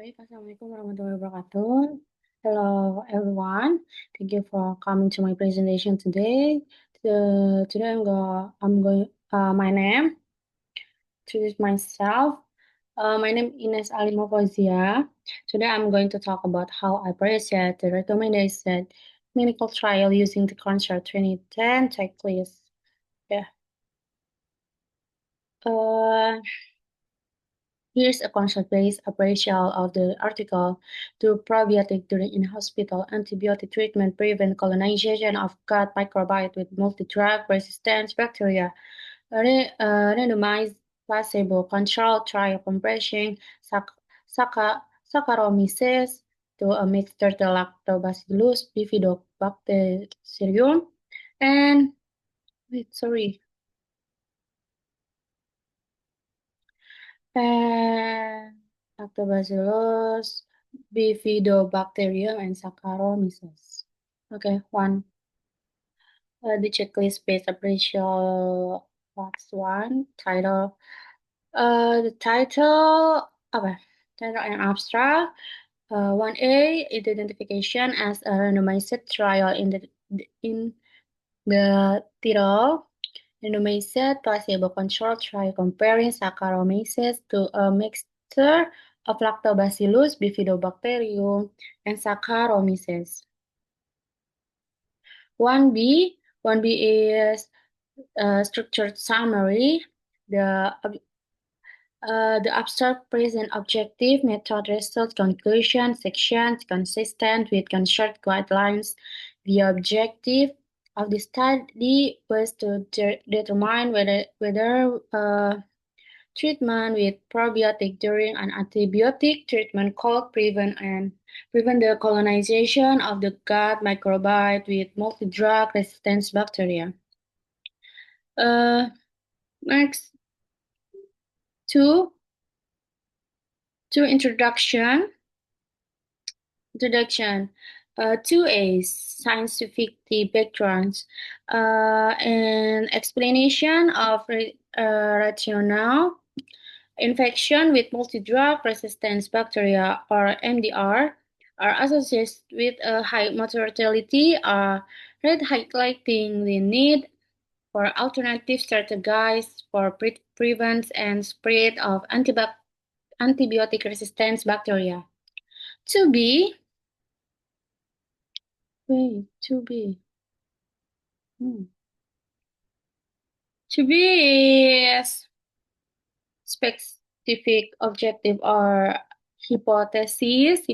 Baik, Assalamualaikum warahmatullahi wabarakatuh. Hello, everyone. Thank you for coming to my presentation today. Today I'm going, my name, introduce myself. My name is Ines Alimofozia. Today I'm going to talk about how I appreciate the recommendation clinical trial using the CONSORT 2010 checklist. Yeah. Uh, Here's a concept-based appraisal of the article. Do probiotic during in-hospital antibiotic treatment prevent colonization of gut microbiome with multi-drug resistant bacteria? Randomized placebo-controlled trial comparing Saccharomyces to a mixed Lactobacillus bifidobacterium and and Lactobacillus, Bifidobacterium, and Saccharomyces. Okay, one. The checklist-based appraisal box one. Title. The title. Okay. Title and abstract. 1A, identification as a randomized trial in the title. Randomized placebo-controlled trial comparing Saccharomyces to a mixture of Lactobacillus, Bifidobacterium, and Saccharomyces. 1B, 1B is a structured summary. The abstract present objective, method, result, conclusion, sections consistent with CONSORT guidelines. The objective of the study was to determine whether treatment with probiotic during an antibiotic treatment could prevent the colonization of the gut microbiome with multi-drug resistance bacteria. Next, two introduction. 2A, scientific backgrounds, and explanation of rationale. Infection with multi-drug resistance bacteria, or MDR, are associated with a high mortality, highlighting the need for alternative strategies for prevent and spread of antibiotic resistance bacteria. 2B. Wait, 2B. 2B is specific objective or hypothesis.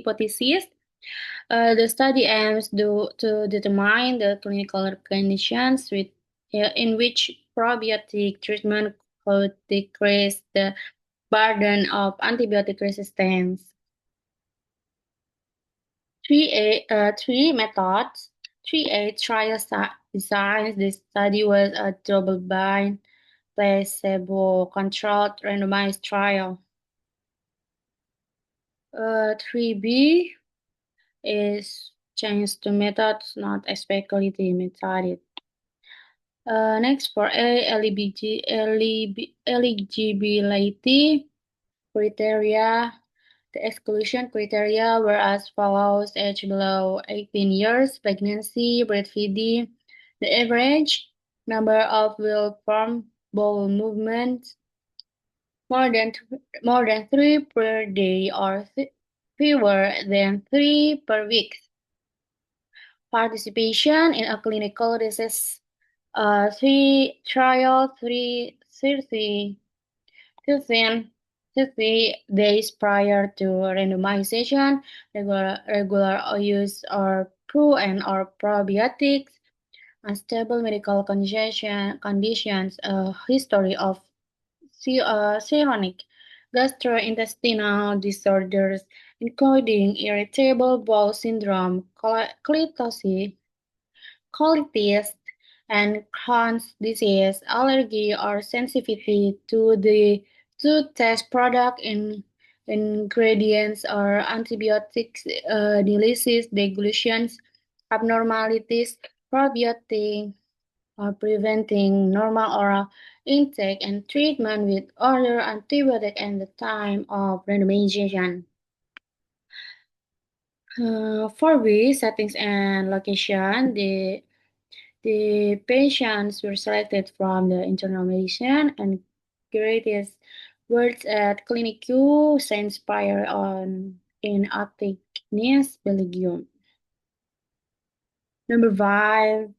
The study aims to determine the clinical conditions in which probiotic treatment could decrease the burden of antibiotic resistance. 3 methods. 3A trial designs. The study was a double-blind, placebo-controlled randomized trial. 3B is changed to methods, not specifically method. Next, for eligibility criteria. The exclusion criteria were as follows: age below 18 years, pregnancy, breastfeeding, the average number of will-formed bowel movements more than 3 per day or fewer than 3 per week. Participation in a clinical research trial 30 days prior to randomization, regular use or or probiotics, unstable medical conditions, a history of chronic gastrointestinal disorders, including irritable bowel syndrome, colitis, and Crohn's disease, allergy, or sensitivity to the test product ingredients or antibiotics, disease, regulations, abnormalities, probiotic, or preventing normal oral intake and treatment with other antibiotic at the time of randomization. For we settings and location, the patients were selected from the internal medicine and greatest words at Clinic Q, Saint Spire on in Atticus, Belgium. Number five,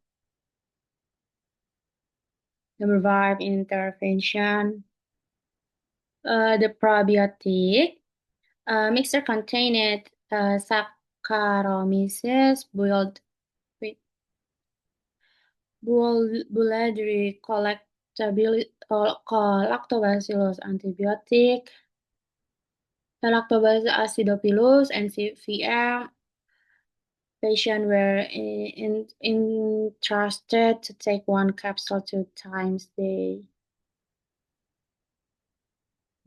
intervention. The probiotic mixture contained Saccharomyces boulardii lactobacillus antibiotic, Lactobacillus acidophilus, and CVM. Patients were entrusted to take one capsule 2 times a day.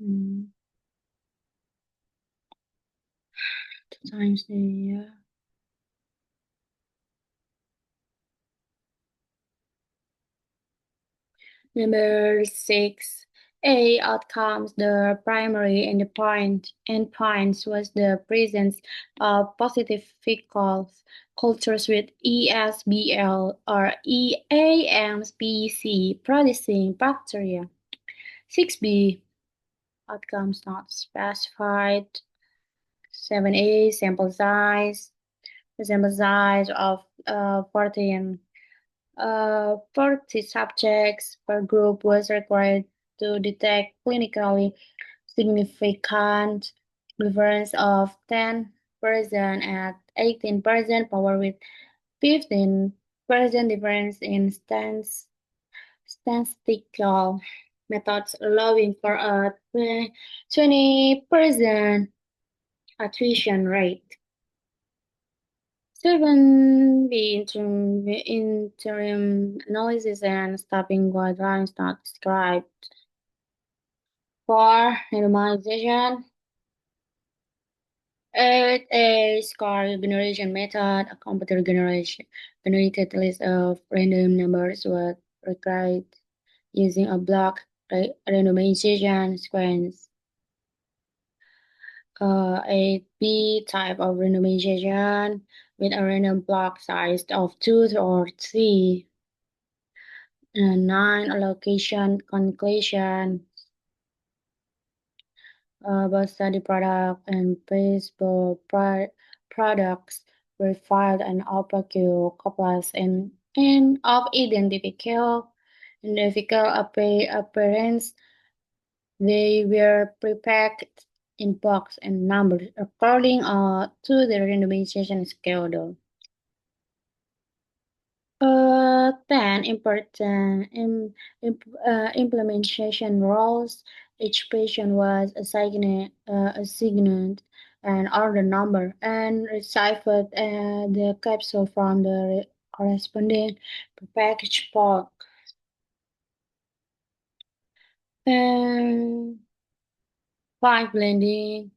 Mm, 2 times a day, yeah. Number 6. Outcomes. The primary endpoints was the presence of positive fecal cultures with ESBL or EAMPC producing bacteria. 6B. Outcomes not specified. 7A. Sample size. The sample size of 40 subjects per group was required to detect clinically significant difference of 10% and 18% power with 15% difference in statistical methods, allowing for a 20% attrition rate. 7B interim analysis and stopping guidelines not described. 4. Randomization. 8. A score generation method. A computer generated list of random numbers was required using a block randomization sequence. 8B type of randomization with a random block size of 2 or 3. 9. Allocation conclusion. Both study product and baseball products were filed and opaque copies and of identical appearance. They were prepacked in box and numbered according to the randomization schedule. 10 important implementation roles. Each patient was assigned an order number and deciphered the capsule from the corresponding package box. And 5 blending.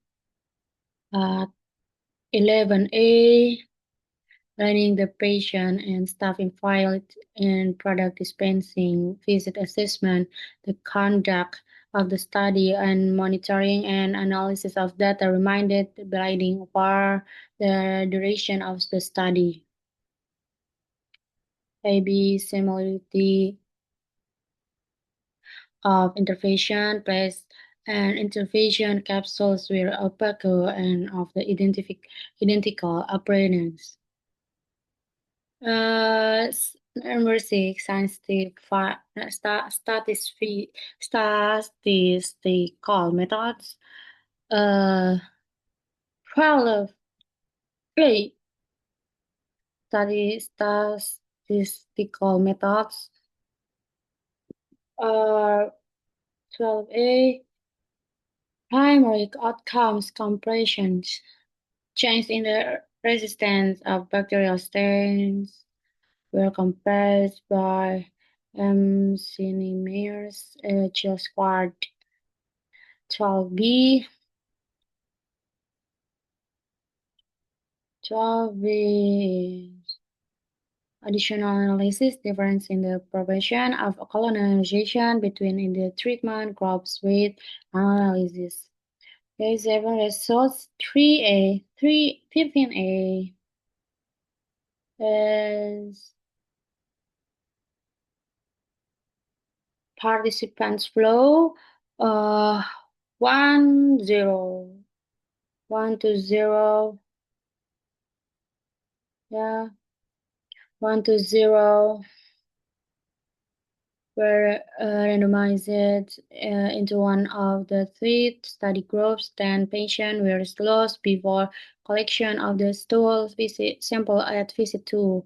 11A. Running the patient and staffing file and product dispensing, visit assessment, the conduct of the study, and monitoring and analysis of data reminded blinding for the duration of the study. AB similarity of intervention place and intervention capsules were opaque and of the identical appearance. Number 6, statistical methods. 12 A. Statistical methods. 12A. Primary outcomes compressions. Change in the resistance of bacterial strains were compressed by centimeters G squared. 12B. 12B. Additional analysis difference in the prevention of colonization between in the treatment groups with analysis. Day 7 results 3A, 15A is participants flow uh 1-0, 1-0, yeah, 1-0 were randomized into one of the three study groups. 10 patients were lost before collection of the stool visit sample at visit 2.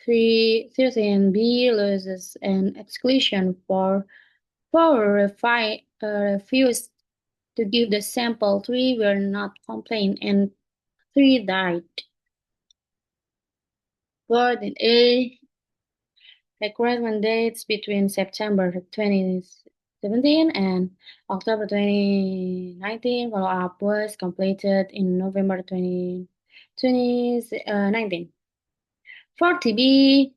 13B loses an exclusion for 4 refused to give the sample. 3 were not complained and 3 died. Word in A. Recruitment dates between September 2017 and October 2019. Follow-up was completed in November 2019. 40B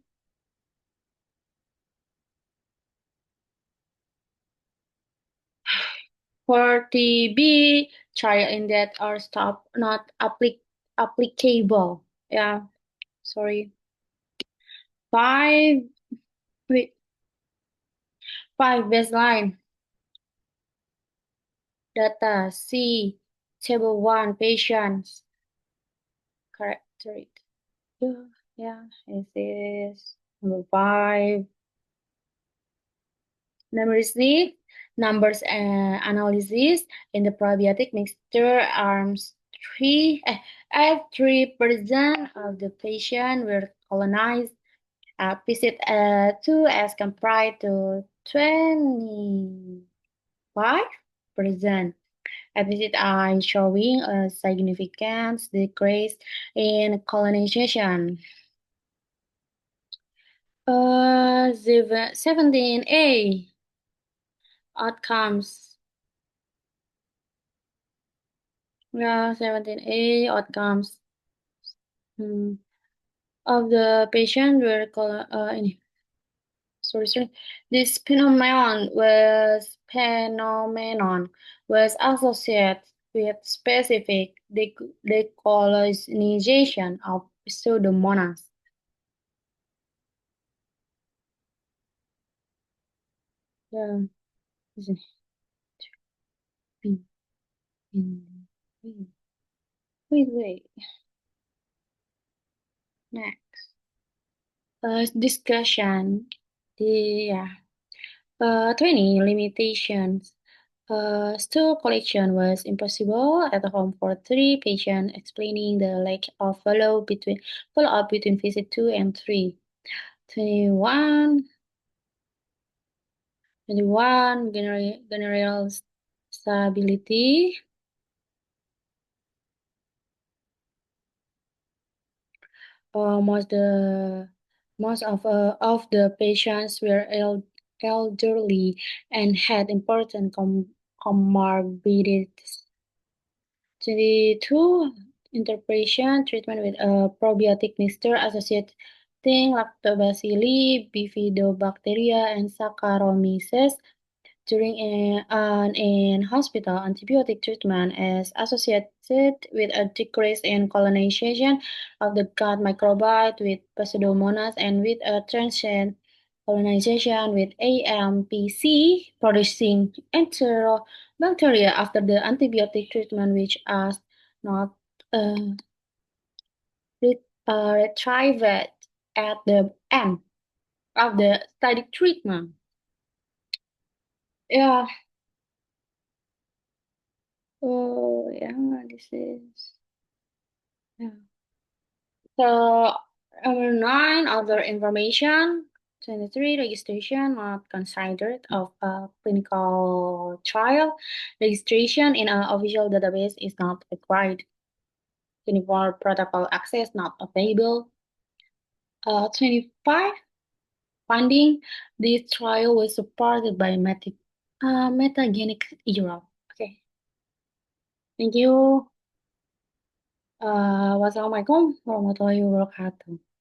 40B trial in that are stop not applicable. Yeah, sorry. Five wait, 5 baseline data. C table 1 patients characteristic. Yeah, yeah, it is number 5. Number 6, numbers analysis in the probiotic mixture arms 3 at 3% of the patient were colonized at visit 2 as compared to 25% at visit I, showing a significant decrease in colonization. 17A outcomes. Yeah, 17A outcomes hmm, of the patient were sorry. This phenomenon was associated with specific decolonization of pseudomonas. Yeah, wait, wait. Next. Discussion. Yeah. 20 limitations. Stool collection was impossible at home for 3 patients, explaining the lack of follow-up between visit 2 and 3. 21, 21 general stability. Most of the patients were elderly and had important comorbidities. 22 interpretation treatment with a probiotic mixture associating lactobacilli, bifidobacteria, and Saccharomyces during an in-hospital antibiotic treatment is associated with a decrease in colonization of the gut microbiome with Pseudomonas and with a transient colonization with AMPC producing enterobacteria after the antibiotic treatment, which are not uh, retrieved at the end of the study treatment. Yeah. Oh, yeah, this is. Yeah. So, number 9, other information. 23, registration not considered of a clinical trial. Registration in an official database is not required. 24, protocol access not available. 25, funding. This trial was supported by Metagenic Europe. Okay, thank you. Wassalamualaikum warahmatullahi wabarakatuh.